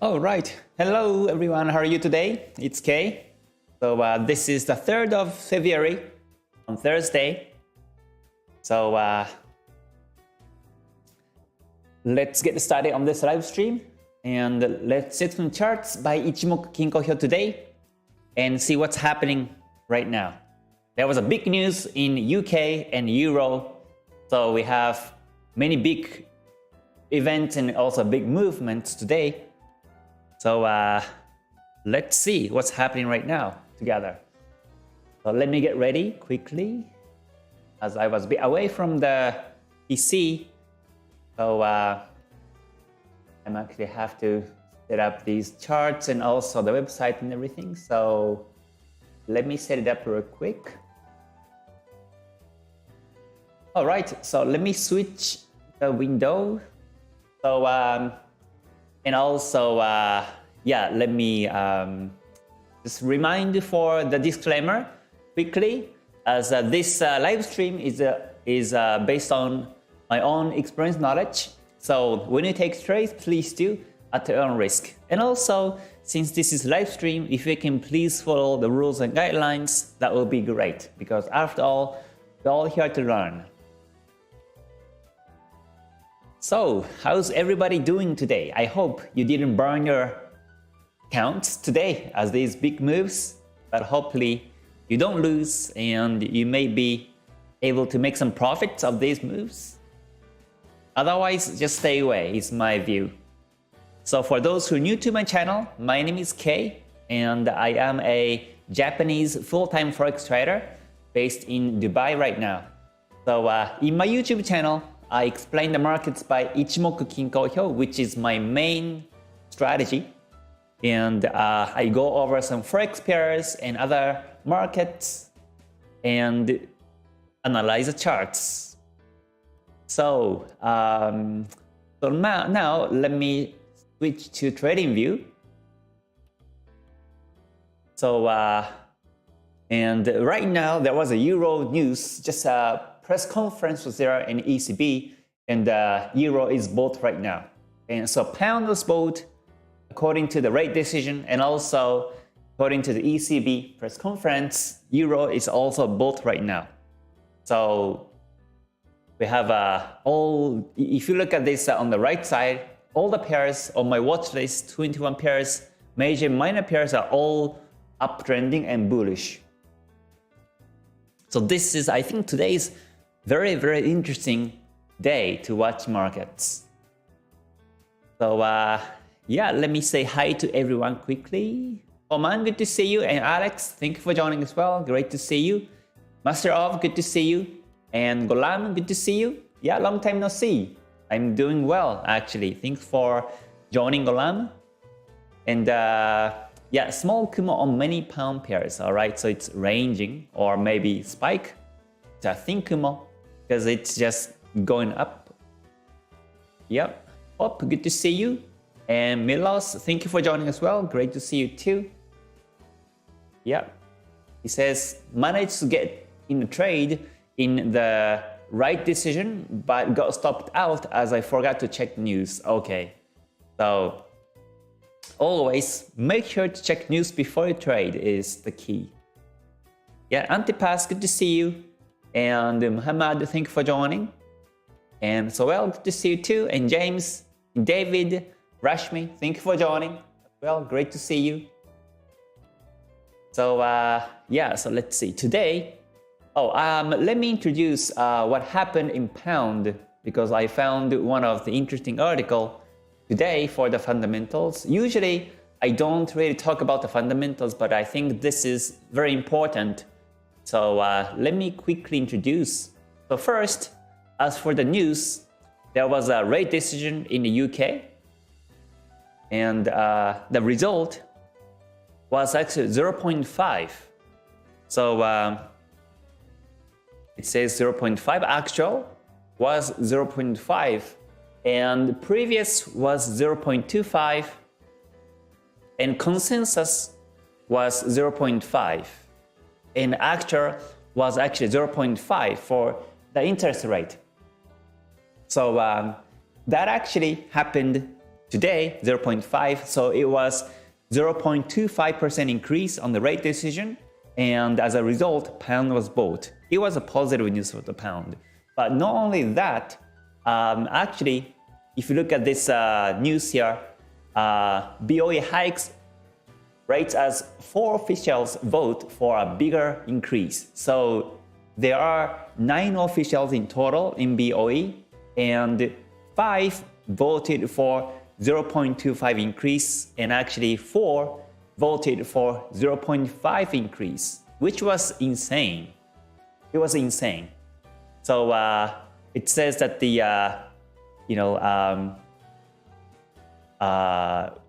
All right. Hello, everyone. How are you today? It's Kay. So this is the 3rd of February on Thursday. So let's get started on this live stream. And let's set some charts by Ichimoku Kinko today and see what's happening right now. There was a big news in UK and Euro. So we have many big events and also big movements today. So let's see what's happening right now together. So let me get ready quickly as I was a bit away from the PC. So I actually have to set up these charts and also the website and everything. So let me set it up real quick. All right, so let me switch the window. So and also, yeah, let me just remind you for the disclaimer quickly, as this live stream is based on my own experience knowledge. So when you take trades, please do at your own risk. And also, since this is live stream, if you can please follow the rules and guidelines, that will be great. Because after all, we're all here to learn. So, how's everybody doing today? I hope you didn't burn your accounts today as these big moves, but hopefully you don't lose and you may be able to make some profits of these moves. Otherwise, just stay away is my view. So for those who are new to my channel, my name is Kay and I am a Japanese full-time Forex trader based in Dubai right now. So in my YouTube channel, I explain the markets by Ichimoku Kinko, which is my main strategy. And I go over some Forex pairs and other markets and analyze the charts. So, now let me switch to trading view. So, and right now there was a Euro news, just press conference was there in ECB, and Euro is bought right now. And so pound was bought according to the rate decision, and also according to the ECB press conference, Euro is also bought right now. So we have all, if you look at this on the right side, all the pairs on my watch list, 21 pairs, major and minor pairs are all uptrending and bullish. So this is, I think today's very, very interesting day to watch markets. So yeah, let me say hi to everyone quickly. Oman, good to see you. And Alex, thank you for joining as well. Great to see you. Master of, good to see you. And Golam, good to see you. Yeah, long time no see. I'm doing well, actually. Thanks for joining, Golam. And yeah, small Kumo on many pound pairs, all right? So it's ranging or maybe spike. It's a thin Kumo because it's just going up. Yep. Hop, good to see you. And Milos, thank you for joining as well. Great to see you too. Yep. He says, managed to get in the trade in the right decision, but got stopped out as I forgot to check the news. Okay. So always make sure to check news before you trade is the key. Yeah, Antipas, good to see you. And Muhammad, thank you for joining. And Soel, good to see you too. And James, David, Rashmi, thank you for joining. Well, great to see you. So yeah, so let's see. Today, let me introduce what happened in pound, because I found one of the interesting article today for the fundamentals. Usually, I don't really talk about the fundamentals, but I think this is very important. So let me quickly introduce. So first, as for the news, there was a rate decision in the UK. And the result was actually 0.5. So it says 0.5, actual was 0.5. And previous was 0.25, and consensus was 0.5, and actual was actually 0.5 for the interest rate. So that actually happened Today, 0.5. So it was 0.25% increase on the rate decision. And as a result, pound was bought. It was a positive news for the pound. But not only that, actually, if you look at this news here, BOE hikes rates as 4 officials vote for a bigger increase. So there are 9 officials in total in BOE, and 5 voted for 0.25 increase, and actually 4 voted for 0.5 increase, which was insane. It was insane. So it says that the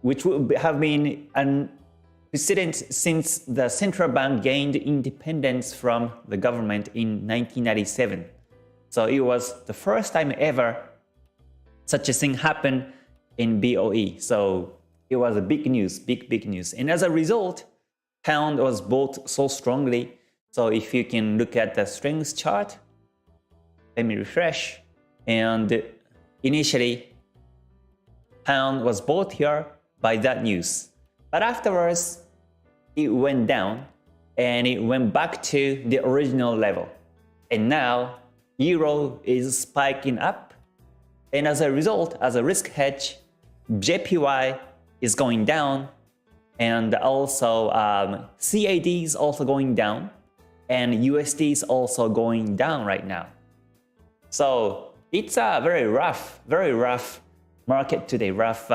which would have been an precedent since the central bank gained independence from the government in 1997. So it was the first time ever such a thing happened in BOE. So it was a big news, big news. And as a result, pound was bought so strongly. So if you can look at the strength chart, let me refresh. And initially, pound was bought here by that news. But afterwards, it went down and it went back to the original level. And now, euro is spiking up. And as a result, as a risk hedge, JPY is going down. And also, CAD is also going down. And USD is also going down right now. So it's a very rough market today, rough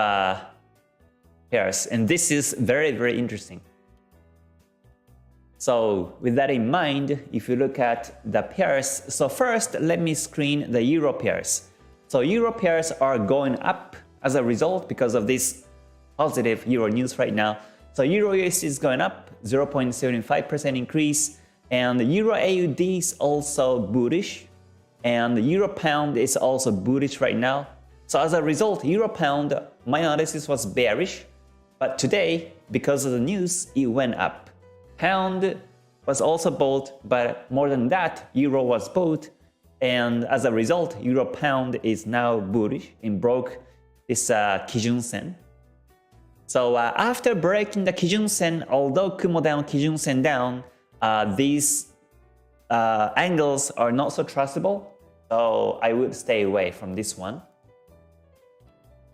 pairs. And this is very interesting. So with that in mind, if you look at the pairs, so first let me screen the euro pairs. So euro pairs are going up as a result because of this positive euro news right now. So euro USD is going up, 0.75% increase, and euro AUD is also bullish, and euro pound is also bullish right now. So as a result, euro pound, my analysis was bearish, but today, because of the news, it went up. Pound was also bought, but more than that, euro was bought, and as a result, euro pound is now bullish and broke this Kijun Sen. So after breaking the Kijun Sen, although Kumo down, Kijun Sen down, these angles are not so trustable, so I would stay away from this one.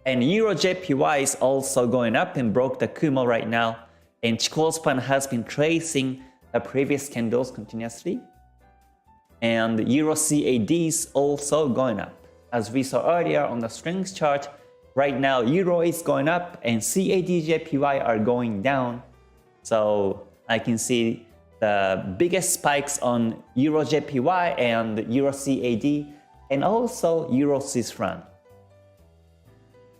And Euro JPY is also going up and broke the Kumo right now, and Chikou span has been tracing the previous candles continuously. And Euro CAD is also going up. As we saw earlier on the strength chart, right now Euro is going up and CAD JPY are going down. So I can see the biggest spikes on Euro JPY and Euro CAD, and also Euro Swiss franc.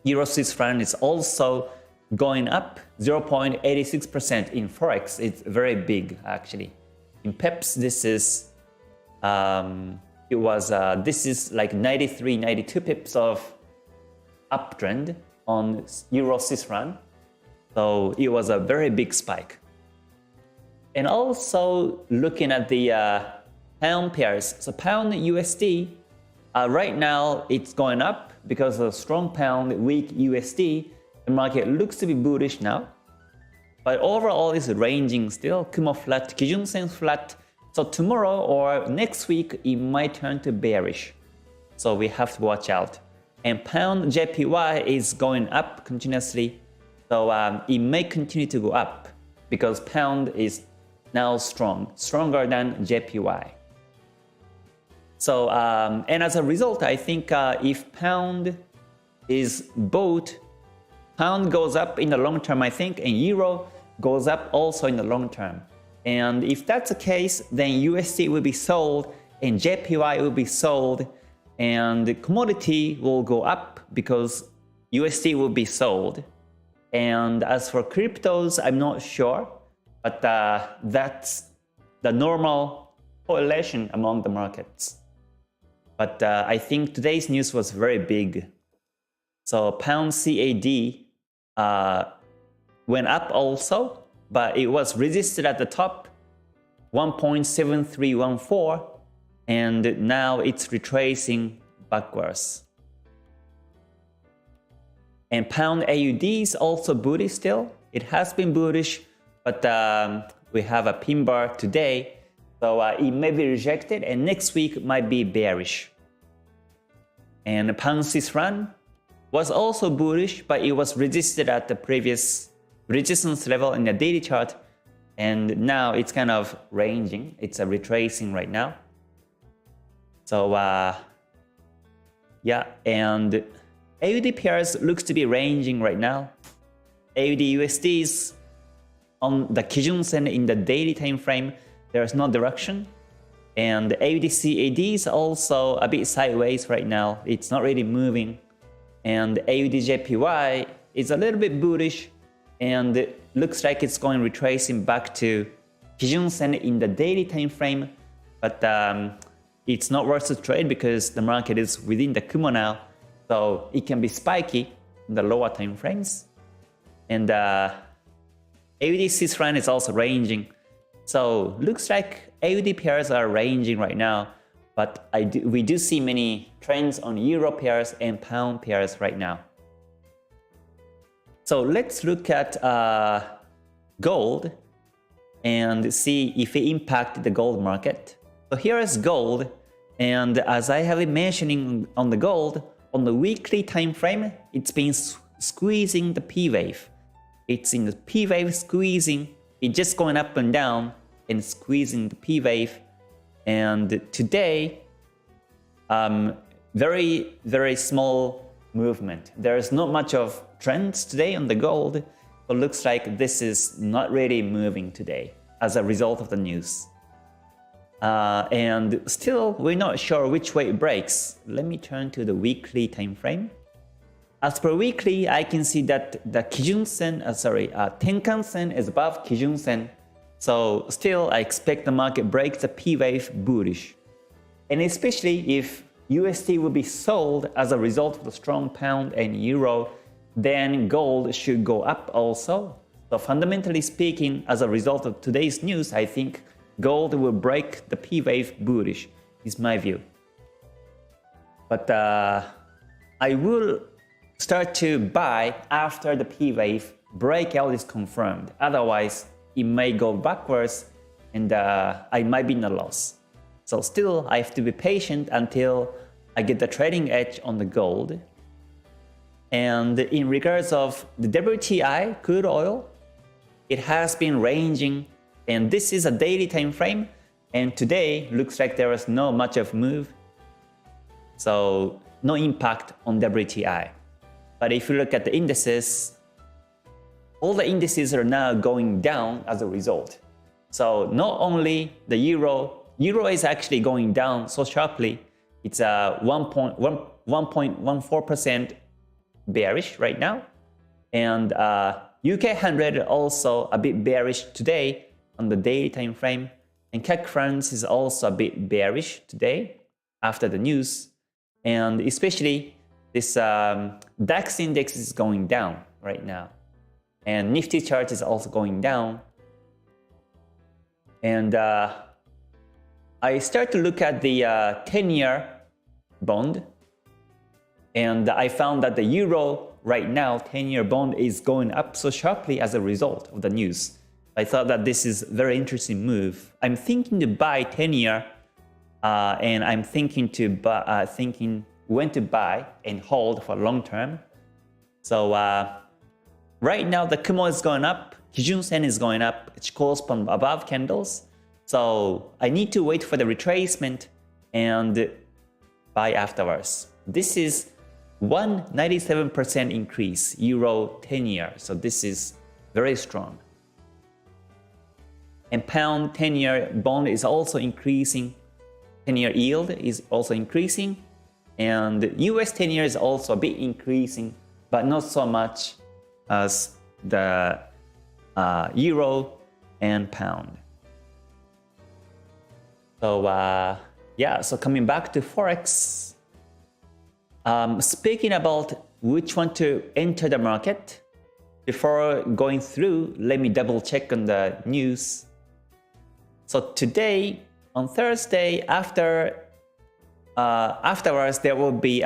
Euro Swiss franc is also going up 0.86% in Forex. It's very big actually. In Peps, this is this is like 93, 92 pips of uptrend on Euro Swiss franc. So it was a very big spike. And also looking at the pound pairs. So pound USD, right now it's going up because of strong pound, weak USD. The market looks to be bullish now. But overall it's ranging still. Kumo flat, Kijun Sen flat. So tomorrow or next week it might turn to bearish. So we have to watch out. And pound JPY is going up continuously. So it may continue to go up because pound is now stronger than JPY. So and as a result, I think if pound is bought, pound goes up in the long term, I think, and euro goes up also in the long term. And if that's the case, then USD will be sold and JPY will be sold, and the commodity will go up because USD will be sold. And as for cryptos, I'm not sure, but that's the normal correlation among the markets. But I think today's news was very big. So pound CAD went up also, but it was resisted at the top, 1.7314, and now it's retracing backwards. And pound AUD is also bullish still. It has been bullish, but we have a pin bar today. So it may be rejected, and next week might be bearish. And the pound Swiss franc was also bullish, but it was resisted at the previous resistance level in the daily chart. And now it's kind of ranging. It's a retracing right now. So yeah, and AUD pairs looks to be ranging right now. AUD USD is on the Kijun Sen in the daily time frame. There's no direction. And AUD CAD is also a bit sideways right now. It's not really moving. And AUD JPY is a little bit bullish, and it looks like it's going retracing back to Kijun Sen in the daily time frame. But it's not worth to trade because the market is within the Kumo now. So it can be spiky in the lower time frames. And AUD Swiss franc is also ranging. So looks like AUD pairs are ranging right now. But we do see many trends on euro pairs and pound pairs right now. So let's look at gold and see if it impacted the gold market. So here is gold, and as I have been mentioning on the gold, on the weekly time frame, it's been squeezing the P wave. It's in the P wave squeezing. It's just going up and down and squeezing the P wave. And today, very, very small movement. There's not much of trends today on the gold. It looks like this is not really moving today as a result of the news. And still, we're not sure which way it breaks. Let me turn to the weekly time frame. As per weekly, I can see that the Kijun Sen, Tenkan Sen is above Kijun Sen. So still, I expect the market breaks the P wave bullish. And especially if USD will be sold as a result of the strong pound and euro, then gold should go up also. So fundamentally speaking, as a result of today's news, I think gold will break the P wave bullish, is my view. But I will start to buy after the P wave breakout is confirmed. Otherwise, it may go backwards and I might be in a loss. So still, I have to be patient until I get the trading edge on the gold. And in regards of the WTI crude oil, it has been ranging, and this is a daily time frame, and today looks like there was no much of move. So no impact on WTI. But if you look at the indices, all the indices are now going down as a result. So not only the euro is actually going down so sharply. It's 1.14% bearish right now. And UK 100 also a bit bearish today on the daily time frame. And CAC France is also a bit bearish today after the news. And especially this DAX index is going down right now. And Nifty chart is also going down. And I start to look at the 10-year bond. And I found that the euro right now, 10-year bond is going up so sharply as a result of the news. I thought that this is a very interesting move. I'm thinking to buy 10-year, and I'm thinking when to buy and hold for long term. So right now the Kumo is going up, Kijun Sen is going up, it's closed from above candles. So I need to wait for the retracement and buy afterwards. This is 197% increase, euro 10-year. So this is very strong. And pound 10-year bond is also increasing. 10-year yield is also increasing. And US 10-year is also a bit increasing, but not so much as the euro and pound. So yeah, so coming back to Forex, speaking about which one to enter the market, before going through, let me double check on the news. So today, on Thursday, afterwards, there will be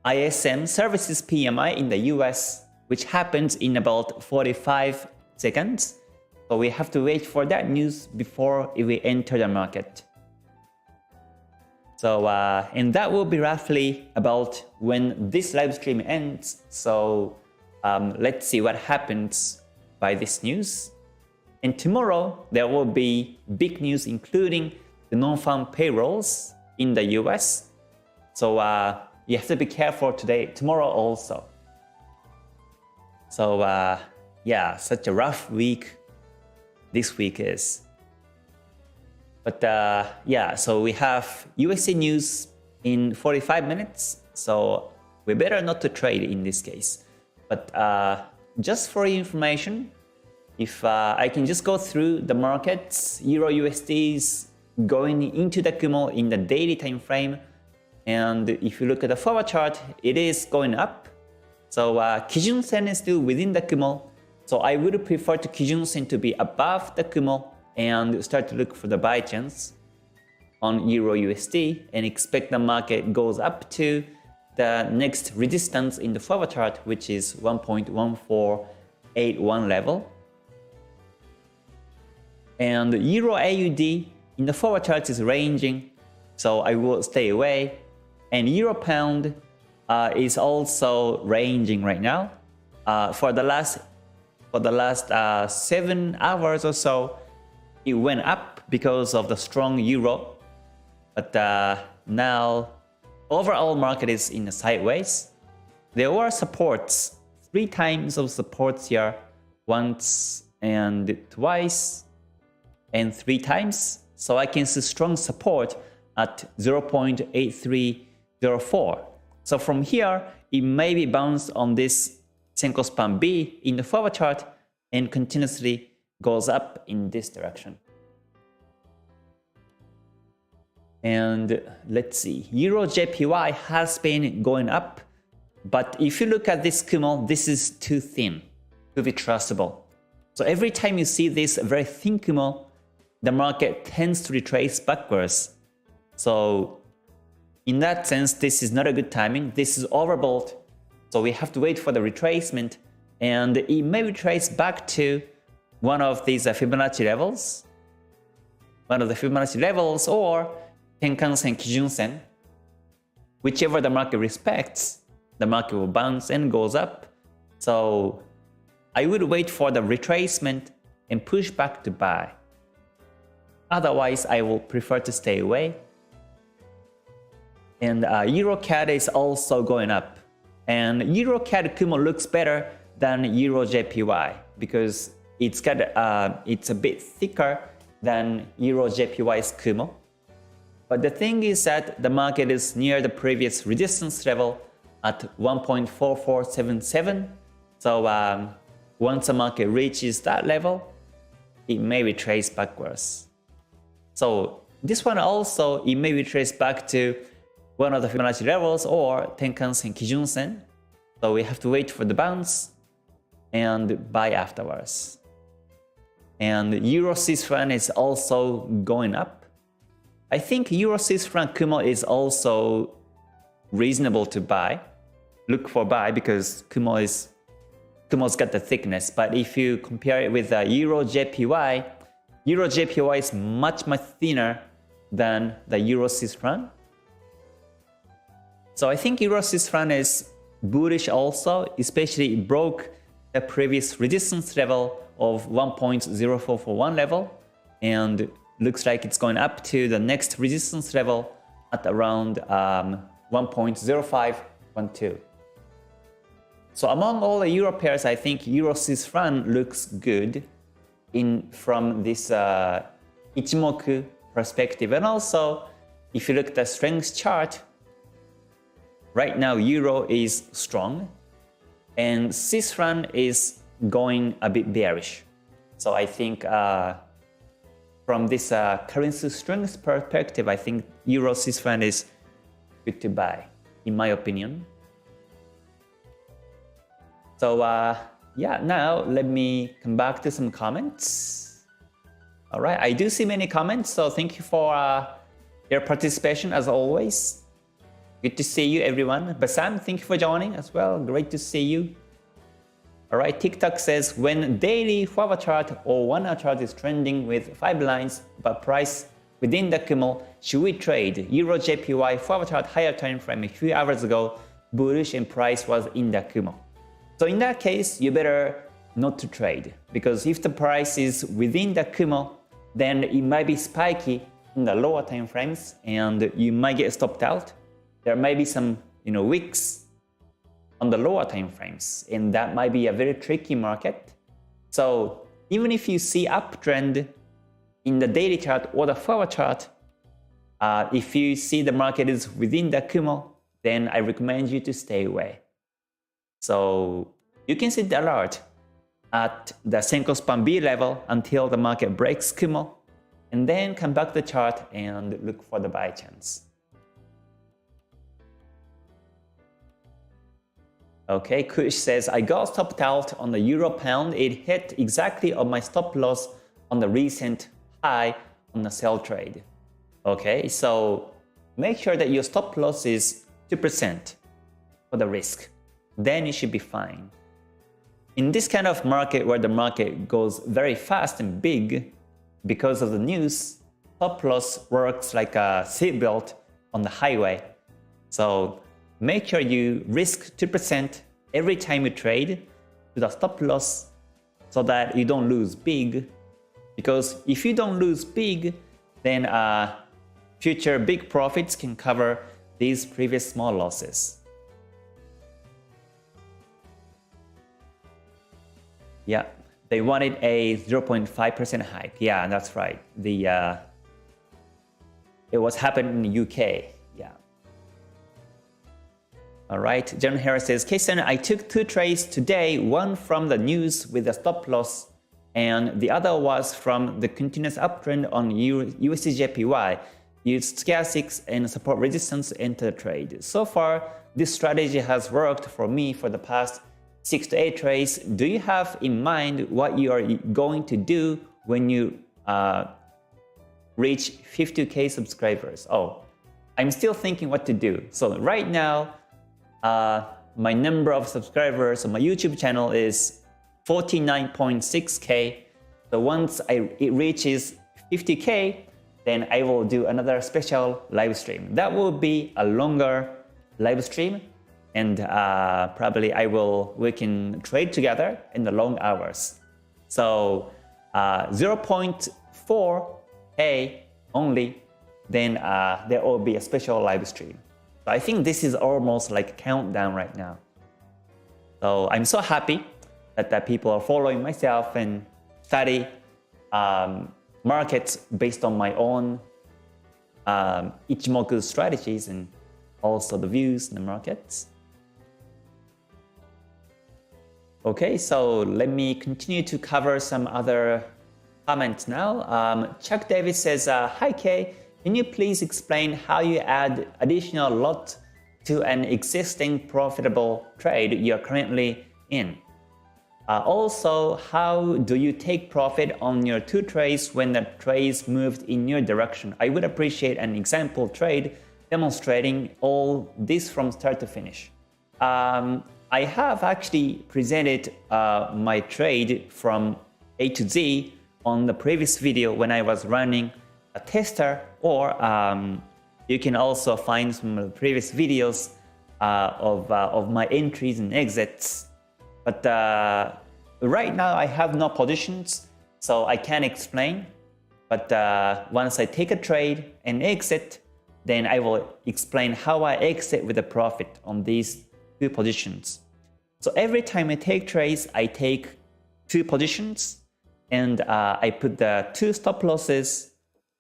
ISM Services PMI in the US, which happens in about 45 seconds. So we have to wait for that news before we enter the market. So, and that will be roughly about when this live stream ends. So let's see what happens by this news. And tomorrow, there will be big news, including the non-farm payrolls in the US. So you have to be careful tomorrow also. So yeah, such a rough week this week is. But yeah, so we have USD news in 45 minutes. So we better not to trade in this case. But just for your information, if I can just go through the markets, Euro USDs going into the Kumo in the daily time frame. And if you look at the forward chart, it is going up. So Kijun Sen is still within the Kumo. So I would prefer to Kijun Sen to be above the Kumo and start to look for the buy chance on Euro USD and expect the market goes up to the next resistance in the forward chart, which is 1.1481 level. And Euro AUD in the forward chart is ranging, so I will stay away. And Euro Pound is also ranging right now. For the last 7 hours or so, it went up because of the strong euro. But now, overall market is in a sideways. There were supports, 3 times of supports here, once and twice, and 3 times. So I can see strong support at 0.8304. So from here, it may be bounced on this Senko span B in the forward chart and continuously goes up in this direction. And let's see, Euro JPY has been going up, but if you look at this Kumo, this is too thin to be trustable. So every time you see this very thin Kumo, the market tends to retrace backwards. So in that sense, this is not a good timing. This is overbought. So we have to wait for the retracement, and it may retrace back to one of these Fibonacci levels, or Tenkan-sen, Kijun-sen. Whichever the market respects, the market will bounce and goes up. So I would wait for the retracement and push back to buy. Otherwise, I will prefer to stay away. And EUR-CAD is also going up. And EUR-CAD Kumo looks better than Euro JPY because it's a bit thicker than Euro JPY's Kumo. But the thing is that the market is near the previous resistance level at 1.4477. So once the market reaches that level, it may retrace backwards. So this one also, it may retrace back to one of the Fibonacci levels or Tenkan-sen, Kijun-sen. So we have to wait for the bounce and buy afterwards. And Euro Swiss franc is also going up. I think Euro Swiss franc Kumo is also reasonable to buy. Look for buy because Kumo's got the thickness. But if you compare it with Euro JPY is much thinner than the Euro Swiss franc. So I think Euro Swiss franc is bullish also, especially it broke the previous resistance level of 1.0441 level and looks like it's going up to the next resistance level at around 1.0512. So among all the euro pairs, I think Euro Swiss franc looks good from this Ichimoku perspective. And also, if you look at the strength chart, right now Euro is strong and Swiss franc is going a bit bearish. So I think from this currency strength perspective, I think Euro Swiss franc is good to buy, in my opinion. So yeah, now let me come back to some comments. All right, I do see many comments, so thank you for your participation as always. Good to see you, everyone. Basam, thank you for joining as well. Great to see you. All right, TikTok says, when daily forward chart or 1 hour chart is trending with 5 lines but price within the Kumo, should we trade? Euro JPY forward chart higher time frame a few hours ago, bullish and price was in the Kumo. So in that case, you better not to trade, because if the price is within the Kumo, then it might be spiky in the lower time frames and you might get stopped out. There may be some wicks on the lower time frames, and that might be a very tricky market. So even if you see uptrend in the daily chart or the forward chart, if you see the market is within the Kumo, then I recommend you to stay away. So you can set the alert at the Senko Span B level until the market breaks Kumo, and then come back to the chart and look for the buy chance. Okay, Kush says, I got stopped out on the Euro Pound. It hit exactly on my stop loss on the recent high on the sell trade. Okay, so make sure that your stop loss is 2% for the risk. Then you should be fine. In this kind of market where the market goes very fast and big because of the news, stop loss works like a seatbelt on the highway. So make sure you risk 2% every time you trade to the stop loss so that you don't lose big. Because if you don't lose big, then future big profits can cover these previous small losses. Yeah, they wanted a 0.5% hike. Yeah, that's right. It was happening in the UK. Yeah. All right, John Harris says, K-san, I took 2 trades today, one from the news with a stop loss, and the other was from the continuous uptrend on USD/JPY. Used stochastics and support resistance to enter the trade. So far, this strategy has worked for me for the past 6 to 8 trades. Do you have in mind what you are going to do when you reach 50K subscribers? Oh, I'm still thinking what to do. So right now, my number of subscribers on my YouTube channel is 49.6K. So once it reaches 50K, then I will do another special live stream. That will be a longer live stream, and probably we can trade together in the long hours. So 0.4K only, then there will be a special live stream. So I think this is almost like a countdown right now. So I'm so happy that people are following myself and study markets based on my own Ichimoku strategies and also the views in the markets. Okay, so let me continue to cover some other comments now. Chuck Davis says, hi Kay, can you please explain how you add additional lot to an existing profitable trade you're currently in? Also, how do you take profit on your 2 trades when the trades moved in your direction? I would appreciate an example trade demonstrating all this from start to finish. I have actually presented my trade from A to Z on the previous video when I was running a tester, or you can also find some of the previous videos of my entries and exits. But right now I have no positions, so I can't explain. But once I take a trade and exit, then I will explain how I exit with a profit on these 2 positions. So every time I take trades, I take 2 positions, and I put the 2 stop losses,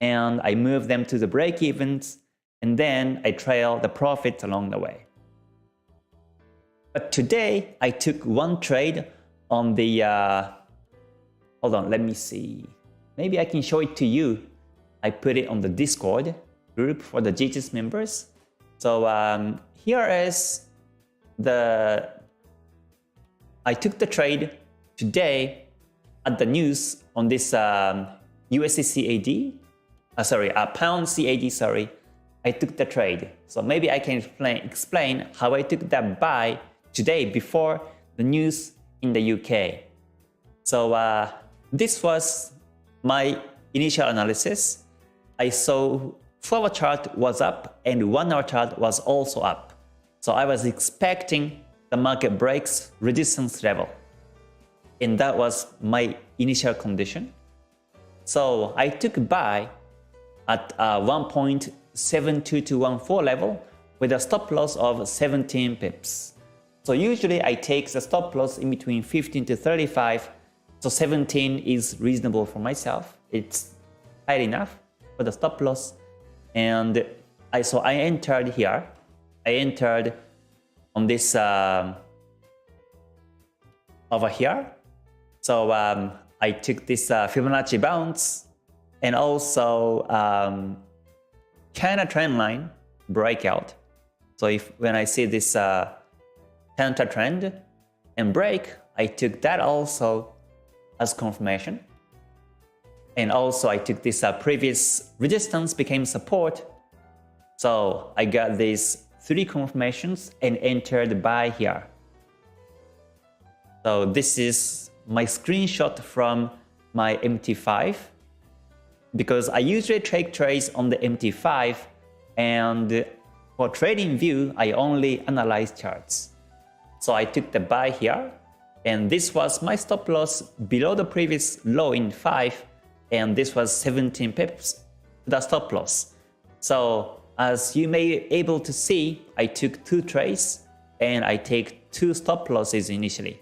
and I move them to the break-evens, and then I trail the profits along the way. But today, I took 1 trade on the, hold on, let me see. Maybe I can show it to you. I put it on the Discord group for the GTS members. So here is I took the trade today at the news on this USD CAD, Pound CAD, sorry. I took the trade. So maybe I can explain how I took that buy today before the news in the UK. So this was my initial analysis. I saw 4-hour chart was up and 1-hour chart was also up. So I was expecting the market breaks resistance level. And that was my initial condition. So I took buy at 1.72214 level with a stop loss of 17 pips. So usually I take the stop loss in between 15 to 35. So 17 is reasonable for myself. It's high enough for the stop loss. And I entered here. I entered on this over here. So I took this Fibonacci bounce and also China trend line breakout. So when I see this counter trend and break, I took that also as confirmation. And also I took this previous resistance became support. So I got these 3 confirmations and entered buy here. So this is my screenshot from my MT5 because I usually take trades on the MT5, and for trading view I only analyze charts. So I took the buy here, and this was my stop loss below the previous low in 5, and this was 17 pips the stop loss. So as you may be able to see, I took 2 trades and I take 2 stop losses initially.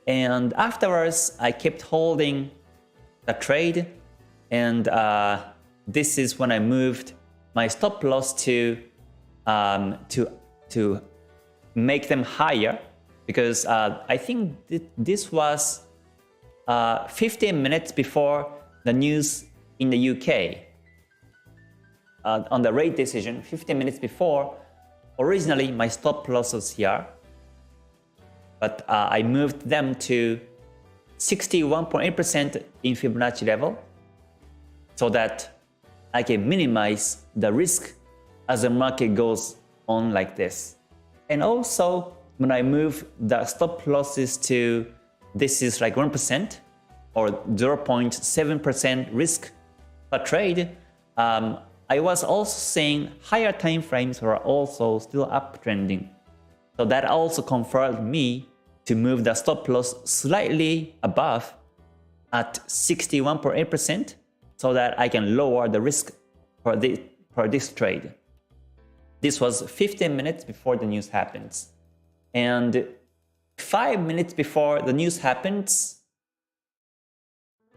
And afterwards, I kept holding the trade, and this is when I moved my stop loss to make them higher, because I think this was 15 minutes before the news in the UK. On the rate decision, 15 minutes before, originally my stop loss was here, but I moved them to 61.8% in Fibonacci level so that I can minimize the risk as the market goes on like this. And also, when I move the stop losses to, this is like 1% or 0.7% risk per trade, I was also seeing higher time frames were also still uptrending. So that also confirmed me to move the stop loss slightly above at 61.8% so that I can lower the risk for this trade. This was 15 minutes before the news happens. And 5 minutes before the news happens,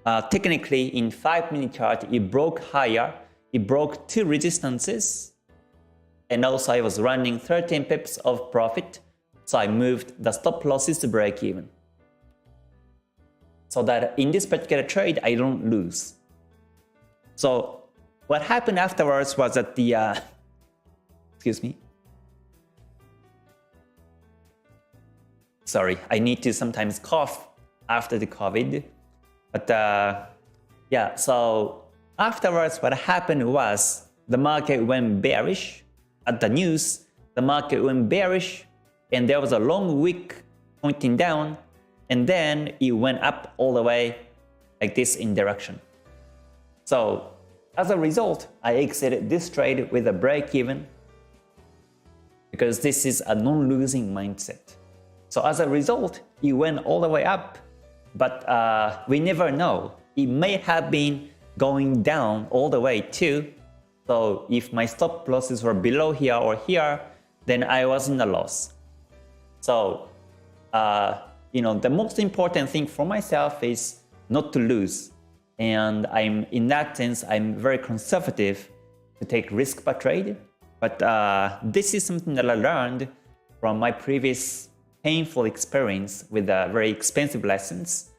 technically in 5-minute chart, it broke higher. It broke 2 resistances, and also I was running 13 pips of profit, so I moved the stop losses to break even, so that in this particular trade I don't lose. So what happened afterwards was that the excuse me, sorry, I need to sometimes cough after the COVID, but yeah, so afterwards, what happened was the market went bearish. At the news, the market went bearish, and there was a long wick pointing down, and then it went up all the way like this in direction. So as a result, I exited this trade with a break even because this is a non-losing mindset. So as a result, it went all the way up, but we never know. It may have been going down all the way too. So if my stop losses were below here or here, then I was in a loss. So the most important thing for myself is not to lose. And in that sense, I'm very conservative to take risk per trade. But this is something that I learned from my previous painful experience with very expensive lessons.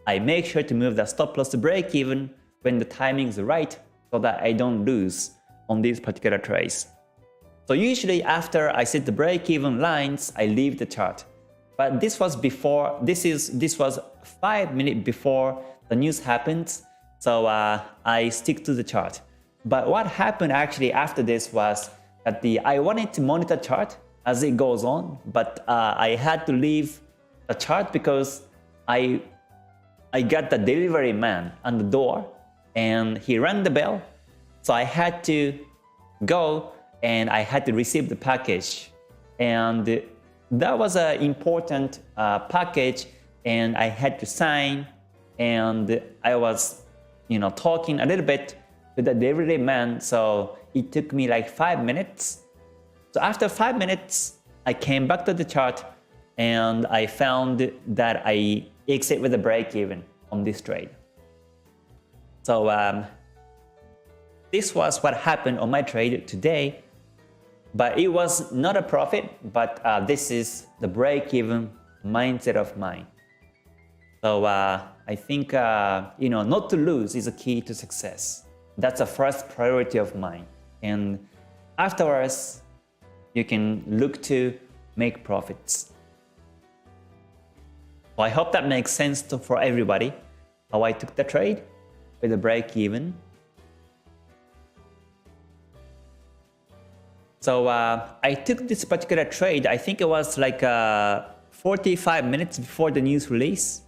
I make sure to move the stop loss to break even when the timing is right so that I don't lose on these particular trades. So usually after I set the break-even lines, I leave the chart. But this was before, this was 5 minutes before the news happened, so I stick to the chart. But what happened actually after this was that I wanted to monitor chart as it goes on, but I had to leave the chart because I got the delivery man on the door and he rang the bell. So I had to go and I had to receive the package. And that was an important package and I had to sign, and I was talking a little bit with the delivery man, so it took me like 5 minutes. So after 5 minutes, I came back to the chart and I found that I exit with a break even on this trade. So this was what happened on my trade today, but it was not a profit, but this is the break even mindset of mine. So I think not to lose is a key to success. That's the first priority of mine. And afterwards, you can look to make profits. So I hope that makes sense for everybody, how I took the trade with a break even. So I took this particular trade, I think it was like 45 minutes before the news release.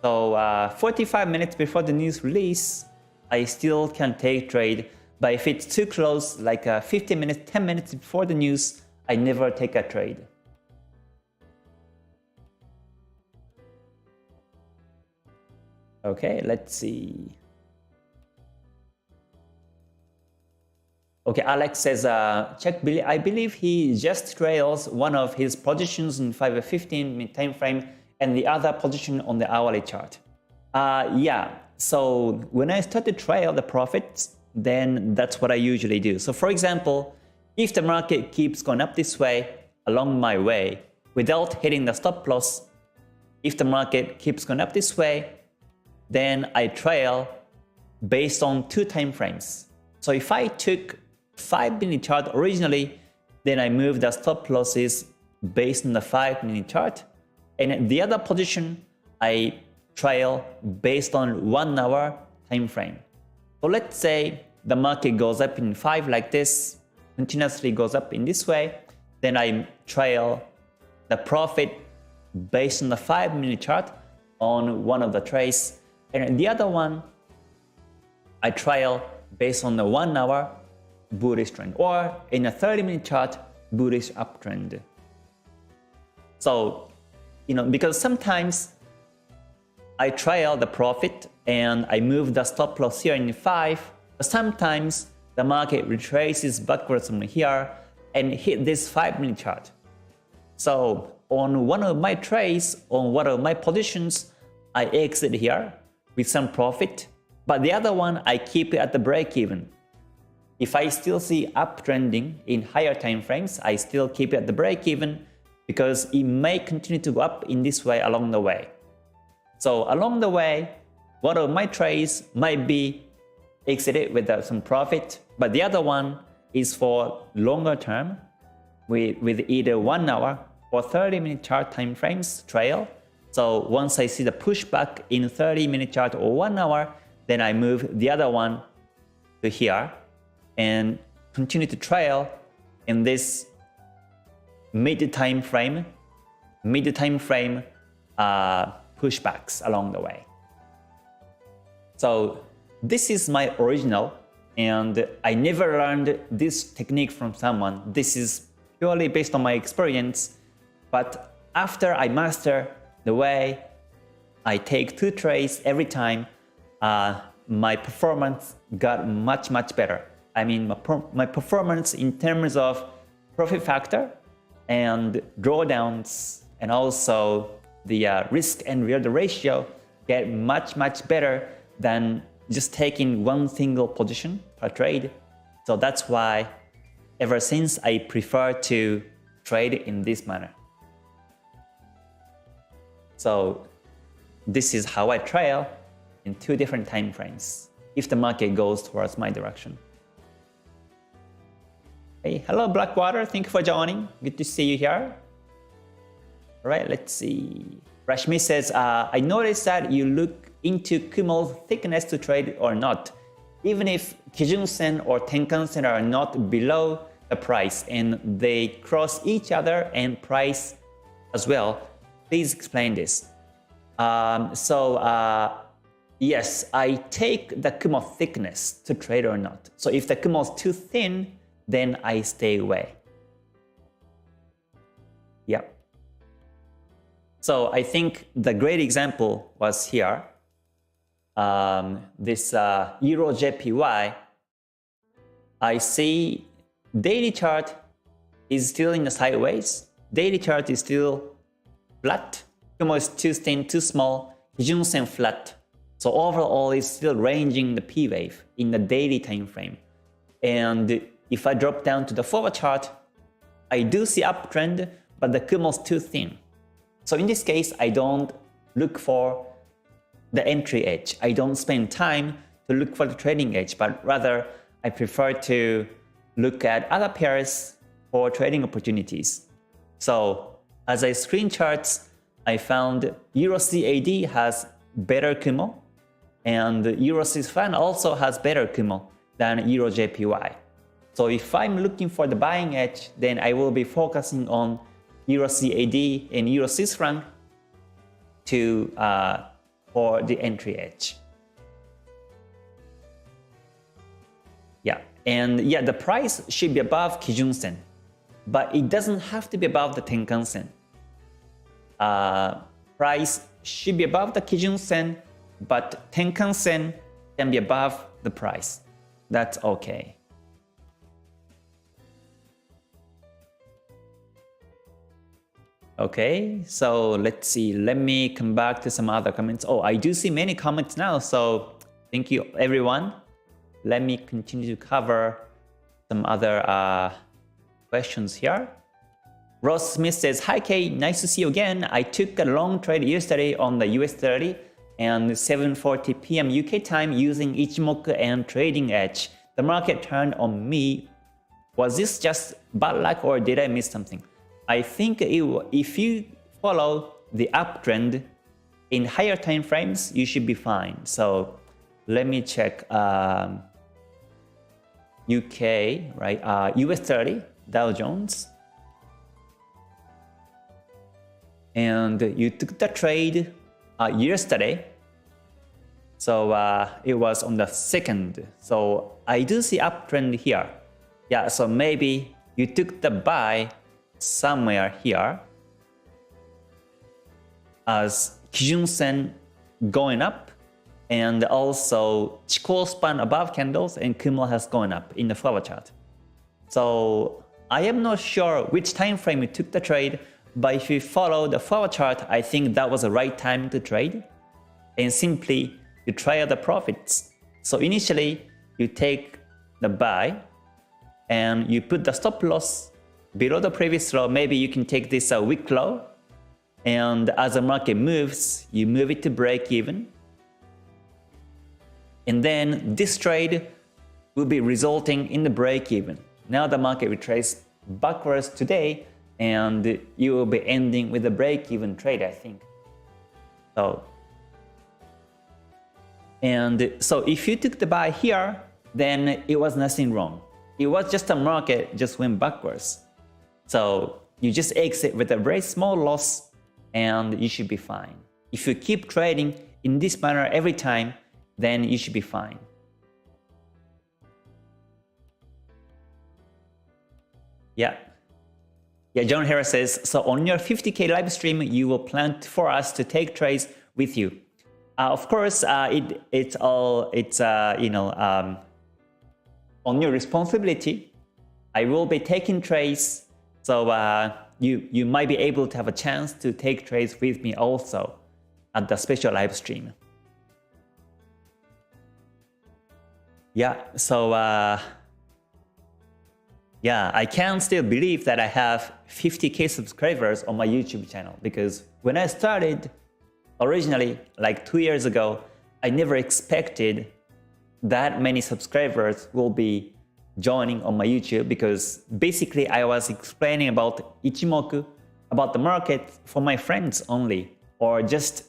So 45 minutes before the news release, I still can take trade, but if it's too close, like 15 minutes, 10 minutes before the news, I never take a trade. Okay, let's see. Okay, Alex says, I believe he just trails one of his positions in 5-15 time frame and the other position on the hourly chart. Yeah, so when I start to trail the profits, then that's what I usually do. So for example, if the market keeps going up this way along my way without hitting the stop loss, if the market keeps going up this way, then I trail based on 2 time frames. So if I took 5-minute chart originally, then I move the stop losses based on the 5-minute chart, and the other position I trail based on 1 hour time frame. So let's say the market goes up in 5 like this, continuously goes up in this way, then I trail the profit based on the 5-minute chart on one of the trades, and the other one I trail based on the 1 hour bullish trend, or in a 30-minute chart bullish uptrend. So because sometimes I trail the profit and I move the stop loss here in 5, but sometimes the market retraces backwards from here and hit this 5-minute chart. So on one of my trades, on one of my positions, I exit here with some profit, but the other one I keep it at the break even. If I still see uptrending in higher time frames, I still keep it at the break even because it may continue to go up in this way along the way. So along the way, one of my trades might be exited with some profit, but the other one is for longer term with either 1 hour or 30-minute chart time frames trail. So once I see the pushback in 30-minute chart or 1 hour, then I move the other one to here and continue to trail in this mid time frame pushbacks along the way. So this is my original, and I never learned this technique from someone. This is purely based on my experience, but after I master the way I take 2 trades every time, my performance got much better. I mean, my performance in terms of profit factor and drawdowns, and also the risk and reward ratio get much better than just taking one single position per trade. So that's why ever since I prefer to trade in this manner. So this is how I trail in 2 different time frames if the market goes towards my direction. Hey, hello Blackwater, thank you for joining. Good to see you here. All right, let's see. Rashmi says, I noticed that you look into Kumo's thickness to trade or not. even if Kijun Sen or Tenkan Sen are not below the price and they cross each other and price as well, please explain this. Yes, I take the Kumo thickness to trade or not. So if the Kumo is too thin, then I stay away. Yeah. So I think the great example was here. This Euro JPY, I see daily chart is still in the sideways. Daily chart is still flat. Kumo is too thin, too small. Kijun Sen flat. So overall, it's still ranging the P wave in the daily time frame. And if I drop down to the forward chart, I do see uptrend, but the Kumo is too thin. So in this case, I don't look for the entry edge. I don't spend time to look for the trading edge, but rather I prefer to look at other pairs for trading opportunities. So as I screen charts, I found Euro CAD has better Kumo, and Euro Swiss franc also has better Kumo than Euro JPY. So if I'm looking for the buying edge, then I will be focusing on Euro CAD and Euro Swiss franc for the entry edge. Yeah, and yeah, the price should be above Kijun Sen, but it doesn't have to be above the Tenkan Sen. Price should be above the Kijun Sen, but Tenkan Sen can be above the price. That's okay. Okay, so let's see. Let me come back to some other comments. Oh, I do see many comments now, so thank you everyone. Let me continue to cover some other questions here. Ross Smith says, "Hi Kay, nice to see you again. I took a long trade yesterday on the US 30 and 7:40 p.m. UK time using Ichimoku and Trading Edge. The market turned on me. Was this just bad luck or did I miss something?" I think if you follow the uptrend in higher time frames, you should be fine. So let me check UK, right? US 30, Dow Jones. And you took the trade yesterday. So it was on the 2nd. So I do see uptrend here. Yeah, so maybe you took the buy somewhere here as Kijun Sen going up, and also Chikou span above candles and Kumo has gone up in the forward chart. So I am not sure which time frame you took the trade, but if you follow the forward chart, I think that was the right time to trade, and simply you try out the profits. So initially you take the buy and you put the stop loss below the previous low. Maybe you can take this week low, and as the market moves, you move it to break even. And then this trade will be resulting in the break even. Now the market retraced backwards today, and you will be ending with a break even trade, I think. So if you took the buy here, then it was nothing wrong. It was just a market just went backwards. So you just exit with a very small loss and you should be fine. If you keep trading in this manner every time, then you should be fine. Yeah. Yeah, John Harris says, so on your 50K live stream, you will plan for us to take trades with you. Of course, it's on your responsibility. I will be taking trades. So you might be able to have a chance to take trades with me also at the special live stream. Yeah, so yeah, I can still believe that I have 50K subscribers on my YouTube channel, because when I started originally, like 2 years ago, I never expected that many subscribers will be joining on my YouTube, because basically I was explaining about Ichimoku, about the market for my friends only, or just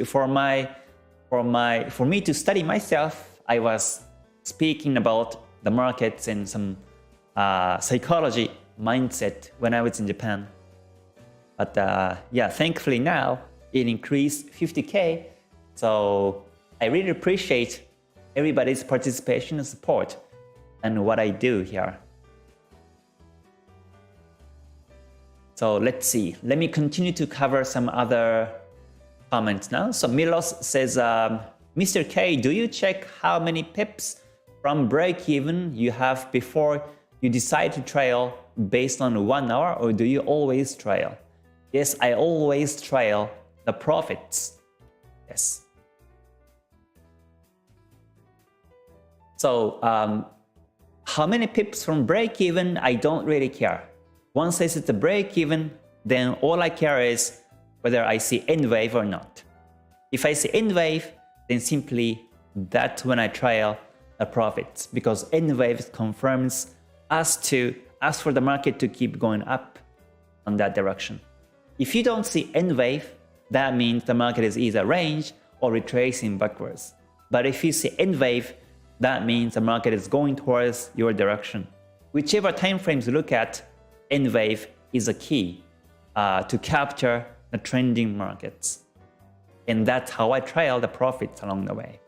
for me to study myself. I was speaking about the markets and some psychology mindset when I was in Japan. But yeah, thankfully now it increased 50K. So I really appreciate everybody's participation and support and what I do here. So let's see. Let me continue to cover some other comments now. So Milos says, Mr. K, do you check how many pips from break-even you have before you decide to trail based on 1 hour, or do you always trail? Yes, I always trail the profits. Yes. So how many pips from break-even, I don't really care. Once I set the break-even, then all I care is whether I see N wave or not. If I see N wave, then simply that's when I trail the profits, because N wave confirms us for the market to keep going up on that direction. If you don't see N wave, that means the market is either range or retracing backwards. But if you see N wave, that means the market is going towards your direction. Whichever time frames you look at, N wave is a key to capture the trending markets. And that's how I trail the profits along the way.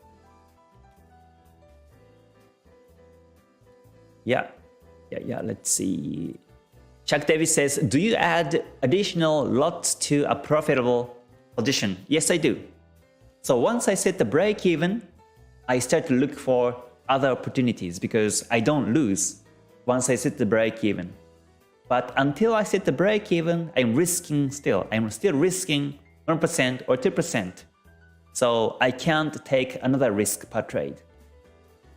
Yeah, let's see. Chuck Davis says, do you add additional lots to a profitable position? Yes, I do. So once I set the break even, I start to look for other opportunities because I don't lose once I set the break even. But until I set the break even, I'm still risking 1% or 2%. So I can't take another risk per trade.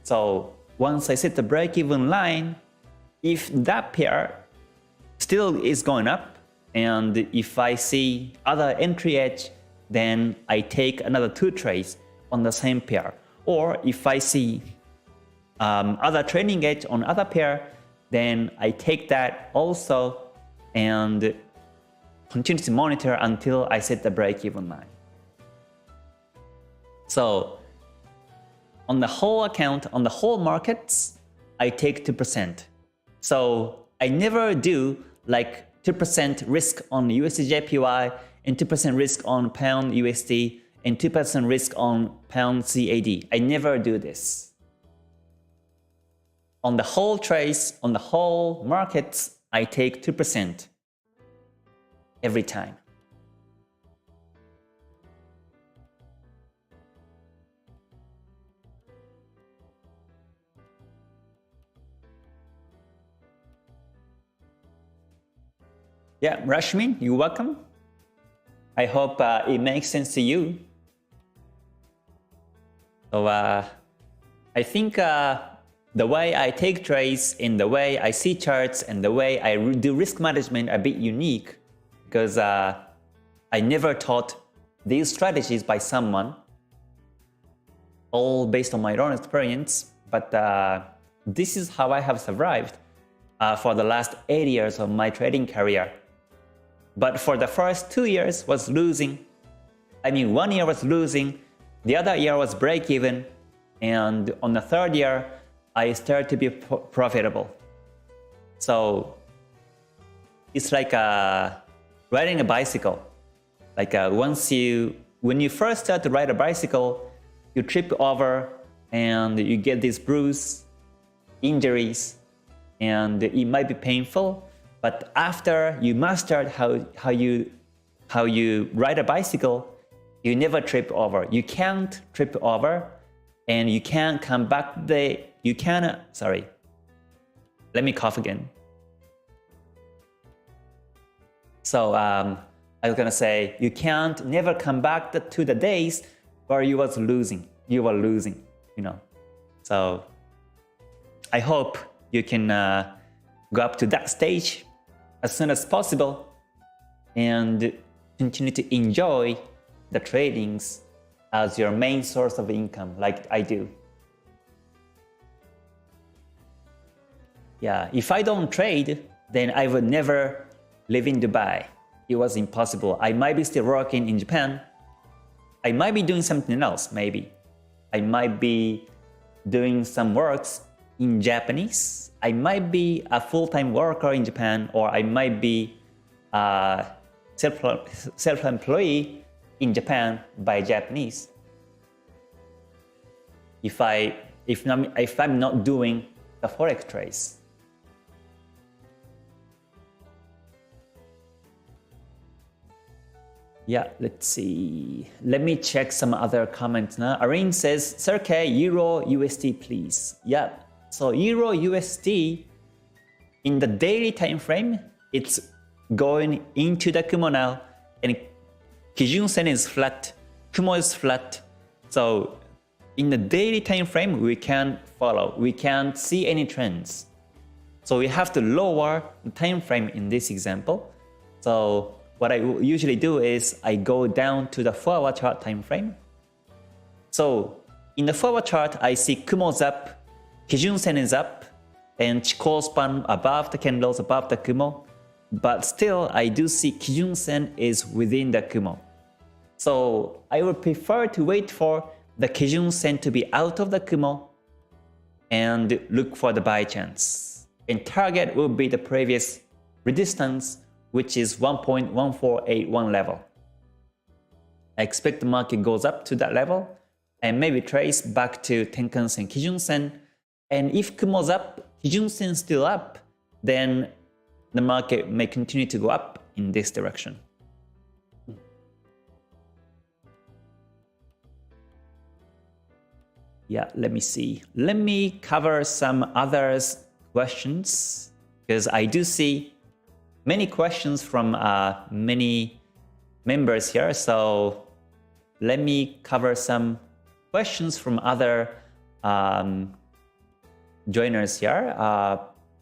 So once I set the break even line, if that pair still is going up, and if I see other entry edge, then I take another 2 trades on the same pair. Or if I see other trailing edge on other pair, then I take that also and continue to monitor until I set the break-even line. So on the whole account, on the whole markets, I take 2%. So I never do like 2% risk on USD/JPY and 2% risk on Pound USD and 2% risk on Pound CAD. I never do this. On the whole trades, on the whole markets, I take 2% every time. Yeah, Rashmin, you're welcome. I hope it makes sense to you. So I think the way I take trades and the way I see charts and the way I do risk management are a bit unique because I never taught these strategies by someone, all based on my own experience. But this is how I have survived for the last 8 years of my trading career. But for the first 2 years was losing. I mean, 1 year was losing, the other year was break even, and on the 3rd year, I started to be profitable. So it's like riding a bicycle. Like when you first start to ride a bicycle, you trip over and you get these bruises, injuries, and it might be painful. But after you mastered how you ride a bicycle, you never trip over. You can't trip over, and you can't come back. Sorry. Let me cough again. So I was gonna say you can't never come back to the days where you were losing. You know. So I hope you can go up to that stage as soon as possible and continue to enjoy the tradings as your main source of income, like I do. Yeah, if I don't trade, then I would never live in Dubai. It was impossible. I might be still working in Japan. I might be doing something else, maybe. I might be doing some works in Japanese. I might be a full-time worker in Japan, or I might be a self-employee in Japan by Japanese. If I'm not doing the Forex trades. Yeah, let's see. Let me check some other comments now. Irene says, Sir K, Euro USD, please. Yeah, so Euro USD in the daily time frame, it's going into the Kumo now, and Kijun Sen is flat, Kumo is flat. So in the daily time frame, we can't follow, we can't see any trends. So we have to lower the time frame in this example. So what I usually do is I go down to the forward chart time frame. So in the forward chart, I see Kumo's up, Kijun Sen is up, and Chikou span above the candles, above the Kumo. But still, I do see Kijun Sen is within the Kumo. So I would prefer to wait for the Kijun Sen to be out of the Kumo and look for the buy chance. And target will be the previous resistance, which is 1.1481 level. I expect the market goes up to that level and maybe trace back to Tenkan Sen, Kijun Sen. And if Kumo's up, Kijun Sen still up, then the market may continue to go up in this direction. Yeah, let me see. Let me cover some other questions, because I do see many questions from many members here. So let me cover some questions from other joiners here.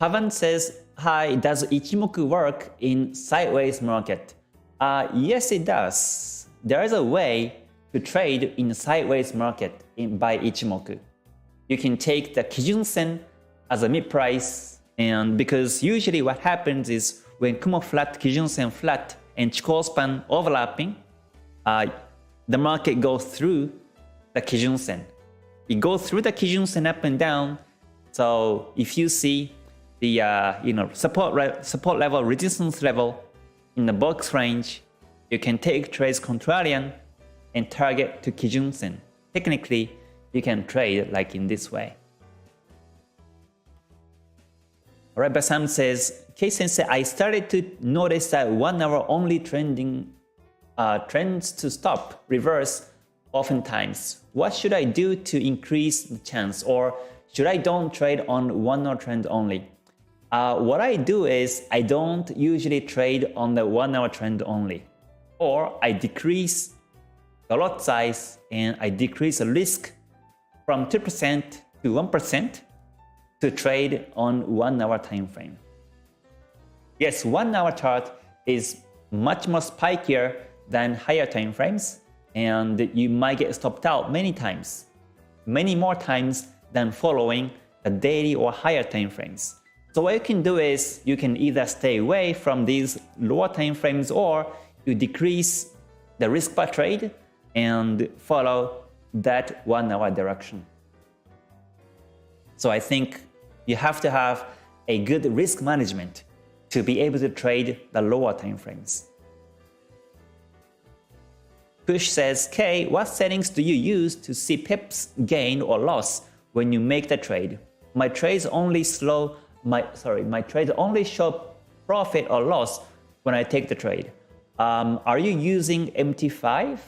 Pavan says, hi, does Ichimoku work in sideways market? Yes, it does. There is a way to trade in sideways market by Ichimoku. You can take the Kijun Sen as a mid price, and because usually what happens is when Kumo flat, Kijun Sen flat, and Chikou span overlapping, the market goes through the Kijun Sen. It goes through the Kijun Sen up and down. So if you see the support level, resistance level in the box range, you can take trades contrarian and target to Kijun Sen. Technically, you can trade like in this way. Alright, Basam says, K-Sensei, I started to notice that 1 hour only trending trends to stop, reverse oftentimes. What should I do to increase the chance? Or should I don't trade on 1 hour trend only? What I do is I don't usually trade on the 1 hour trend only. Or I decrease the lot size and I decrease the risk from 2% to 1% to trade on 1 hour time frame. Yes, 1 hour chart is much more spikier than higher time frames, and you might get stopped out many times, many more times than following the daily or higher time frames. So what you can do is you can either stay away from these lower time frames, or you decrease the risk per trade and follow that 1 hour direction. So I think you have to have a good risk management to be able to trade the lower time frames. Push says, K, what settings do you use to see pips gain or loss when you make the trade? My trades only show profit or loss when I take the trade. Are you using MT5?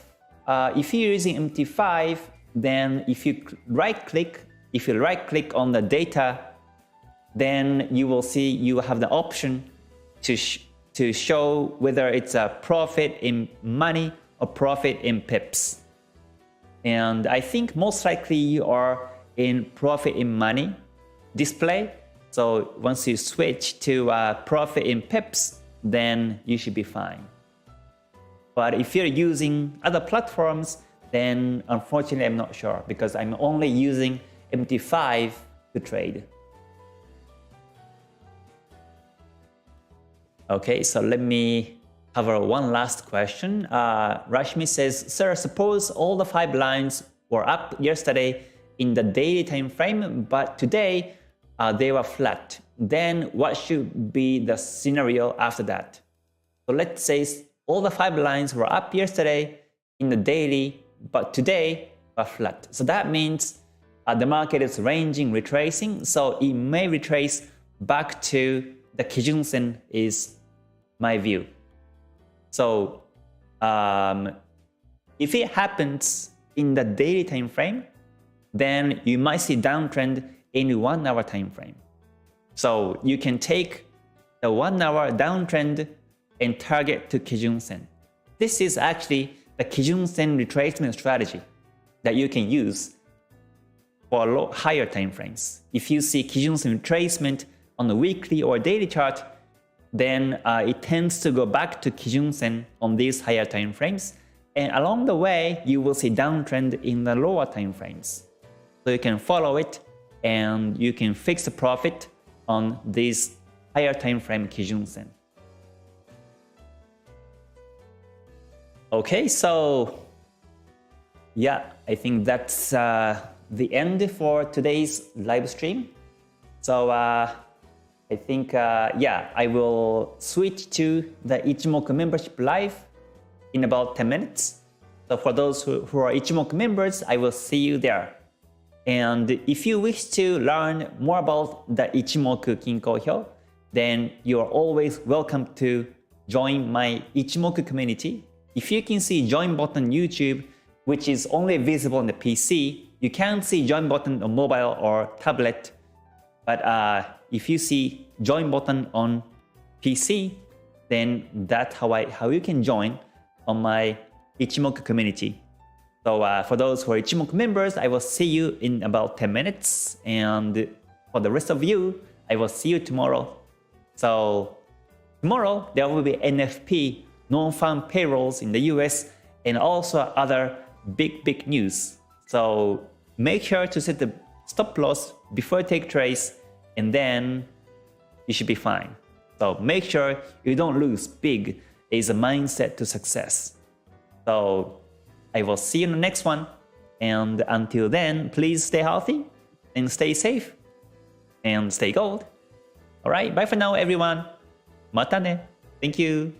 If you're using MT5, then if you right click on the data, then you will see you have the option to show whether it's a profit in money or profit in pips. And I think most likely you are in profit in money display. So once you switch to profit in pips, then you should be fine. But if you're using other platforms, then unfortunately I'm not sure, because I'm only using MT5 to trade. Okay, so let me cover one last question. Rashmi says, sir, suppose all the 5 lines were up yesterday in the daily time frame, but today they were flat. Then what should be the scenario after that? So let's say all the 5 lines were up yesterday in the daily, but today are flat. So that means the market is ranging, retracing, so it may retrace back to the Kijun Sen is my view. So if it happens in the daily time frame, then you might see downtrend in 1 hour time frame. So you can take the 1 hour downtrend and target to Kijun Sen. This is actually the Kijun Sen retracement strategy that you can use for higher time frames. If you see Kijun Sen retracement on the weekly or daily chart, then it tends to go back to Kijun Sen on these higher time frames. And along the way, you will see downtrend in the lower time frames. So you can follow it and you can fix the profit on this higher time frame Kijun Sen. Okay, so yeah, I think that's the end for today's live stream. So I think, yeah, I will switch to the Ichimoku membership live in about 10 minutes. So for those who are Ichimoku members, I will see you there. And if you wish to learn more about the Ichimoku Kinko Hyo, then you are always welcome to join my Ichimoku community. If you can see join button on YouTube, which is only visible on the PC, you can't see join button on mobile or tablet. But if you see join button on PC, then that's how you can join on my Ichimoku community. So for those who are Ichimoku members, I will see you in about 10 minutes. And for the rest of you, I will see you tomorrow. So tomorrow, there will be NFP, non-farm payrolls in the US, and also other big news. So make sure to set the stop loss before you take trades, and then you should be fine. So make sure you don't lose big. Is a mindset to success. So I will see you in the next one. And until then, please stay healthy and stay safe and stay gold. All right, bye for now, everyone. Mata ne. Thank you.